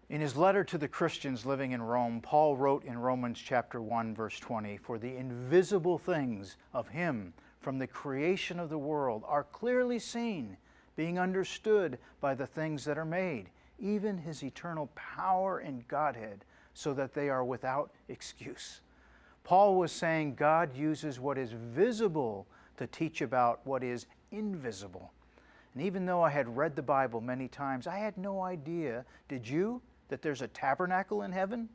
In his letter to the Christians living in Rome, Paul wrote in Romans chapter 1, verse 20, "For the invisible things of him from the creation of the world are clearly seen, being understood by the things that are made, even his eternal power and Godhead, so that they are without excuse." Paul was saying God uses what is visible to teach about what is invisible. And even though I had read the Bible many times, I had no idea, did you, that there's a tabernacle in heaven?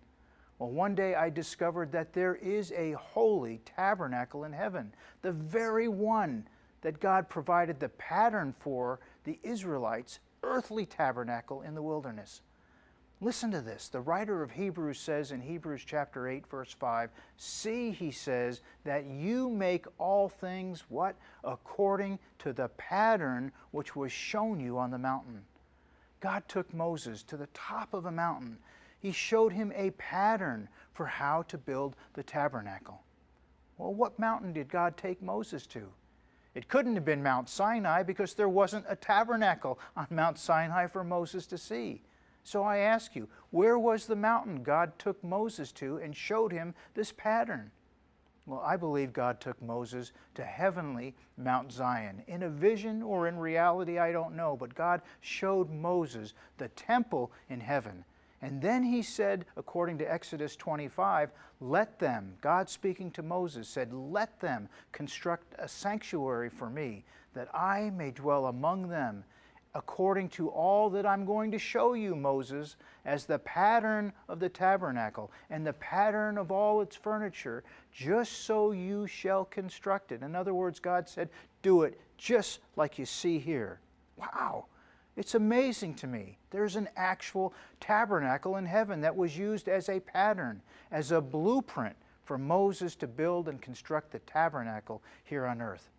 Well, one day I discovered that there is a holy tabernacle in heaven, the very one that God provided the pattern for the Israelites' earthly tabernacle in the wilderness. Listen to this. The writer of Hebrews says in Hebrews chapter 8, verse 5, "See," he says, "that you make all things," what? "According to the pattern which was shown you on the mountain." God took Moses to the top of a mountain. He showed him a pattern for how to build the tabernacle. Well, what mountain did God take Moses to? It couldn't have been Mount Sinai because there wasn't a tabernacle on Mount Sinai for Moses to see. So I ask you, where was the mountain God took Moses to and showed him this pattern? Well, I believe God took Moses to heavenly Mount Zion. In a vision or in reality, I don't know, but God showed Moses the temple in heaven. And then he said, according to Exodus 25, "Let them," God speaking to Moses said, "Let them construct a sanctuary for me, that I may dwell among them, according to all that I'm going to show you, Moses, as the pattern of the tabernacle and the pattern of all its furniture, just so you shall construct it." In other words, God said, do it just like you see here. Wow! It's amazing to me. There's an actual tabernacle in heaven that was used as a pattern, as a blueprint for Moses to build and construct the tabernacle here on earth.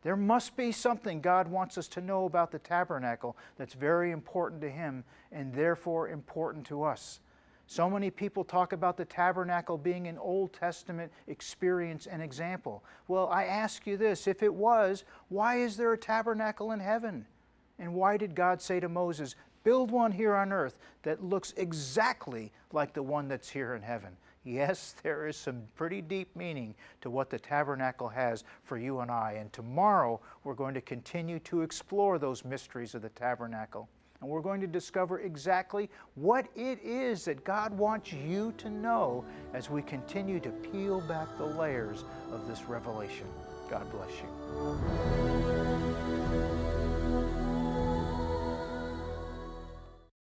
There must be something God wants us to know about the tabernacle that's very important to Him and therefore important to us. So many people talk about the tabernacle being an Old Testament experience and example. Well, I ask you this, if it was, why is there a tabernacle in heaven? And why did God say to Moses, build one here on earth that looks exactly like the one that's here in heaven? Yes, there is some pretty deep meaning to what the tabernacle has for you and I. And tomorrow we're going to continue to explore those mysteries of the tabernacle. And we're going to discover exactly what it is that God wants you to know as we continue to peel back the layers of this revelation. God bless you.